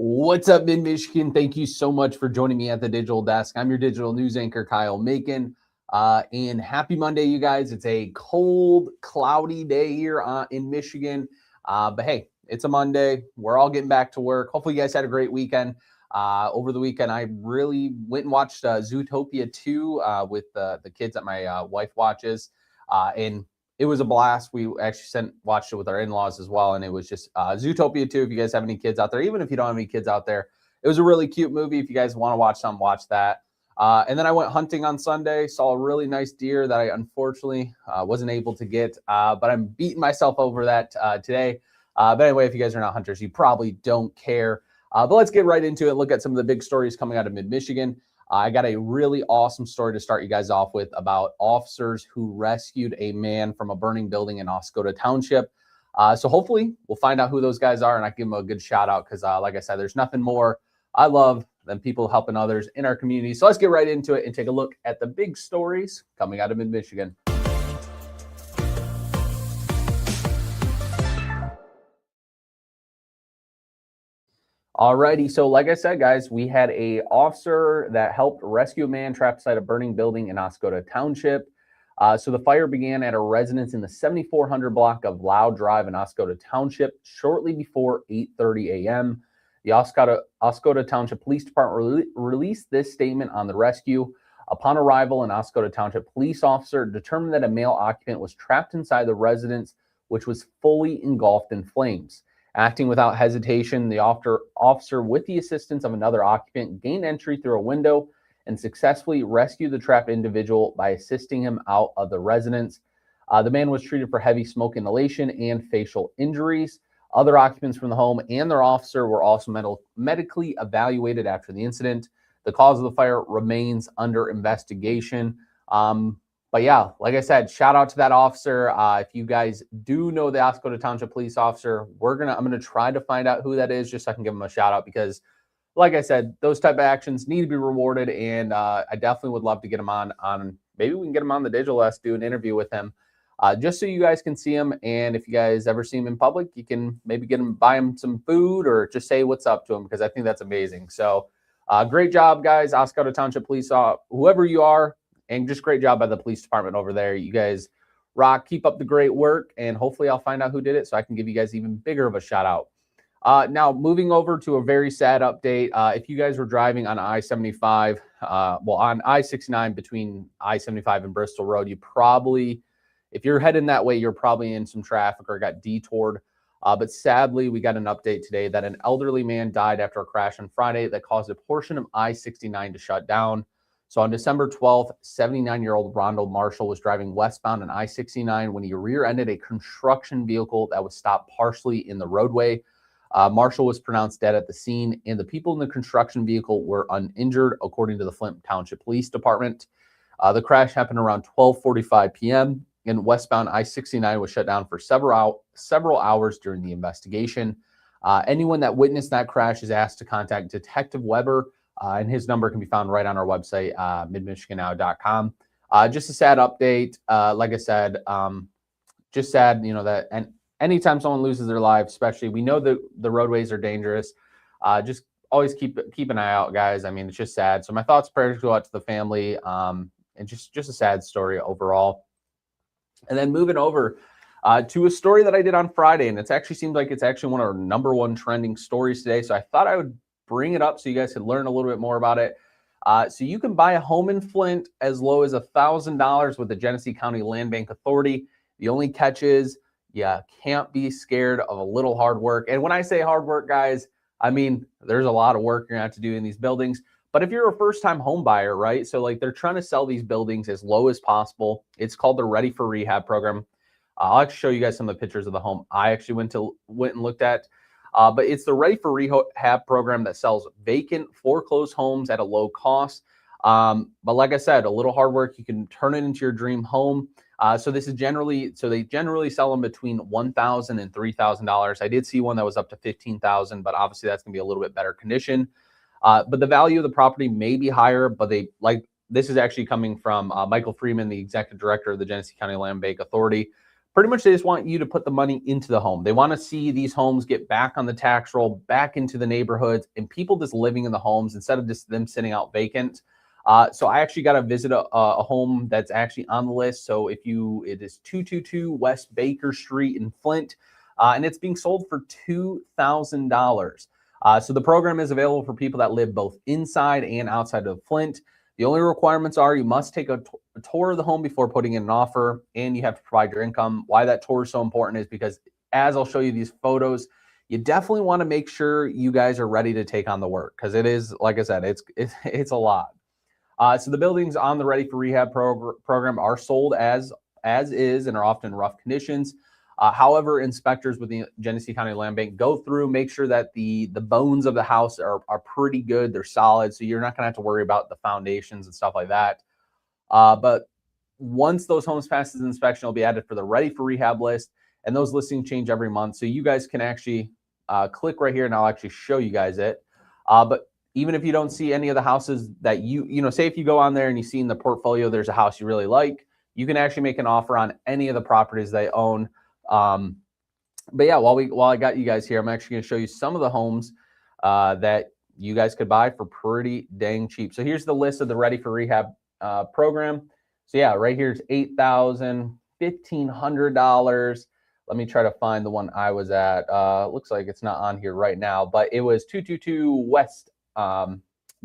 What's up, Mid-Michigan? Thank you so much for joining me at the digital desk. I'm your digital news anchor, Kyle Macon. And happy Monday, you guys. It's a cold, cloudy day here in Michigan. But hey, it's a Monday. We're all getting back to work. Hopefully, you guys had a great weekend. Over the weekend, I really went and watched Zootopia 2 with the kids that my wife watches. And it was a blast. We actually watched it with our in-laws as well, and it was just Zootopia 2. If you guys have any kids out there, even if you don't have any kids out there, it was a really cute movie. If you guys want to watch something, watch that. And then I went hunting on Sunday, saw a really nice deer that I unfortunately wasn't able to get, but I'm beating myself over that today. But anyway, if you guys are not hunters, you probably don't care. But let's get right into it. Look at some of the big stories coming out of Mid-Michigan. I got a really awesome story to start you guys off with about officers who rescued a man from a burning building in Oscoda Township. So hopefully we'll find out who those guys are, and I give them a good shout out because, like I said, there's nothing more I love than people helping others in our community. So let's get right into it and take a look at the big stories coming out of Mid-Michigan. Alrighty, so like I said, guys, we had a officer that helped rescue a man trapped inside a burning building in Oscoda Township. So the fire began at a residence in the 7400 block of Loud Drive in Oscoda Township shortly before 8:30 a.m. The Oscoda Township Police Department released this statement on the rescue. Upon arrival, an Oscoda Township police officer determined that a male occupant was trapped inside the residence, which was fully engulfed in flames. Acting without hesitation, the officer, with the assistance of another occupant, gained entry through a window and successfully rescued the trapped individual by assisting him out of the residence. The man was treated for heavy smoke inhalation and facial injuries. Other occupants from the home and their officer were also medically evaluated after the incident. The cause of the fire remains under investigation. But yeah, like I said, shout out to that officer. If you guys do know the Oscoda Township police officer, I'm gonna try to find out who that is, just so I can give him a shout out, because like I said, those type of actions need to be rewarded, and I definitely would love to get him on maybe we can get him on the digital desk, do an interview with him, just so you guys can see him. And if you guys ever see him in public, you can maybe buy him some food or just say what's up to him, because I think that's amazing. So great job, guys, Oscoda Township police, whoever you are. And just great job by the police department over there. You guys rock. Keep up the great work. And hopefully I'll find out who did it so I can give you guys even bigger of a shout out. Now, moving over to a very sad update. If you guys were driving on I-75, on I-69 between I-75 and Bristol Road, if you're heading that way, you're probably in some traffic or got detoured. But sadly, we got an update today that an elderly man died after a crash on Friday that caused a portion of I-69 to shut down. So on December 12th, 79-year-old Ronald Marshall was driving westbound on I-69 when he rear-ended a construction vehicle that was stopped partially in the roadway. Marshall was pronounced dead at the scene, and the people in the construction vehicle were uninjured, according to the Flint Township Police Department. The crash happened around 12:45 p.m., and westbound I-69 was shut down for several hours during the investigation. Anyone that witnessed that crash is asked to contact Detective Weber, and his number can be found right on our website, midmichigannow.com. Just a sad update. Like I said, just sad, that and anytime someone loses their life, especially, we know that the roadways are dangerous. Just always keep an eye out, guys. I mean, it's just sad. So my thoughts, prayers go out to the family, and just a sad story overall. And then moving over to a story that I did on Friday, and it actually seems like it's actually one of our #1 trending stories today. So I thought I would bring it up so you guys can learn a little bit more about it. So you can buy a home in Flint as low as $1,000 with the Genesee County Land Bank Authority. The only catch is you can't be scared of a little hard work. And when I say hard work, guys, I mean, there's a lot of work you're gonna have to do in these buildings. But if you're a first-time home buyer, right? So like they're trying to sell these buildings as low as possible. It's called the Ready for Rehab program. I'll actually show you guys some of the pictures of the home I actually went and looked at. But it's the Ready for Rehab program that sells vacant, foreclosed homes at a low cost. But like I said, a little hard work, you can turn it into your dream home. So they generally sell them between $1,000 and $3,000. I did see one that was up to $15,000, but obviously that's gonna be a little bit better condition. But the value of the property may be higher, but this is actually coming from Michael Freeman, the executive director of the Genesee County Land Bank Authority. Pretty much they just want you to put the money into the home. They want to see these homes get back on the tax roll, back into the neighborhoods, and people just living in the homes instead of just them sitting out vacant. So I actually got to visit a home that's actually on the list. So it is 222 West Baker Street in Flint, and it's being sold for $2,000. So the program is available for people that live both inside and outside of Flint. The only requirements are you must take a tour of the home before putting in an offer, and you have to provide your income. Why that tour is so important is because, as I'll show you these photos, you definitely want to make sure you guys are ready to take on the work, because it is, like I said, it's a lot. So the buildings on the Ready for Rehab program are sold as is and are often in rough conditions. However, inspectors with the Genesee County Land Bank go through, make sure that the bones of the house are pretty good. They're solid, so you're not going to have to worry about the foundations and stuff like that. But once those homes pass the inspection, will be added for the Ready for Rehab list, and those listings change every month. So you guys can actually click right here, and I'll actually show you guys it. But even if you don't see any of the houses that say if you go on there and you see in the portfolio there's a house you really like, you can actually make an offer on any of the properties they own. But yeah, while I got you guys here, I'm actually going to show you some of the homes that you guys could buy for pretty dang cheap. So here's the list of the Ready for Rehab program. So yeah, right here's $8,000, $1,500. Let me try to find the one I was at. Looks like it's not on here right now, but it was 222 West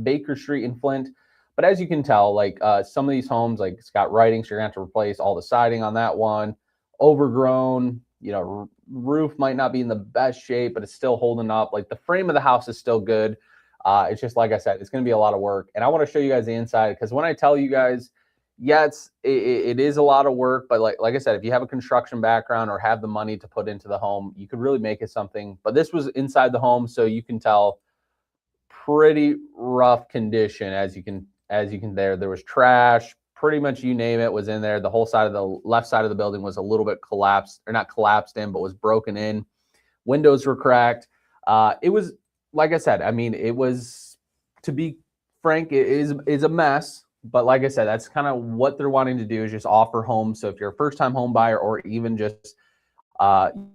Baker Street in Flint. But as you can tell, like some of these homes, like it's got writing, so you're gonna have to replace all the siding on that one. Overgrown, roof might not be in the best shape, but it's still holding up. Like the frame of the house is still good. It's just, like I said, it's going to be a lot of work. And I want to show you guys the inside, because when I tell you guys, yeah, it is a lot of work. But like I said, if you have a construction background or have the money to put into the home, you could really make it something. But this was inside the home, so you can tell pretty rough condition. As you can there was trash. Pretty much you name it was in there. The whole side of the left side of the building was a little bit collapsed, or not collapsed in, but was broken in. Windows were cracked. It was, like I said, I mean, it was, to be frank, it is a mess. But like I said, that's kind of what they're wanting to do, is just offer homes. So if you're a first-time home buyer, or even just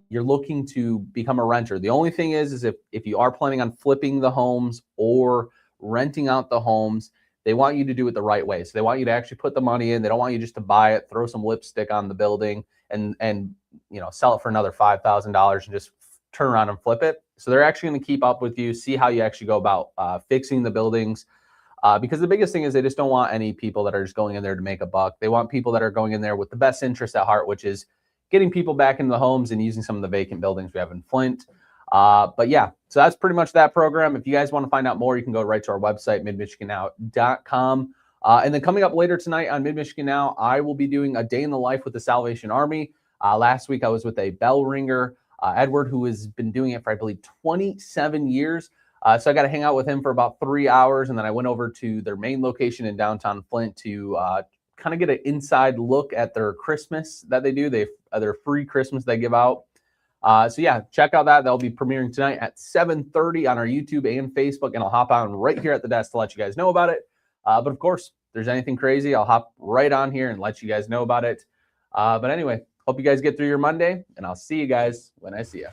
you're looking to become a renter, the only thing is if you are planning on flipping the homes or renting out the homes, they want you to do it the right way. So they want you to actually put the money in. They don't want you just to buy it, throw some lipstick on the building, and sell it for another $5,000 and just turn around and flip it. So they're actually going to keep up with you, see how you actually go about fixing the buildings. Because the biggest thing is they just don't want any people that are just going in there to make a buck. They want people that are going in there with the best interest at heart, which is getting people back into the homes and using some of the vacant buildings we have in Flint. But yeah, so that's pretty much that program. If you guys want to find out more, you can go right to our website, midmichigannow.com. And then coming up later tonight on Mid Michigan Now, I will be doing a day in the life with the Salvation Army. Last week I was with a bell ringer, Edward, who has been doing it for, I believe, 27 years. So I got to hang out with him for about 3 hours. And then I went over to their main location in downtown Flint to kind of get an inside look at their Christmas that they do. Their free Christmas they give out. So yeah, check out that. They'll be premiering tonight at 7:30 on our YouTube and Facebook, and I'll hop on right here at the desk to let you guys know about it. But of course, if there's anything crazy, I'll hop right on here and let you guys know about it. But anyway, hope you guys get through your Monday, and I'll see you guys when I see you.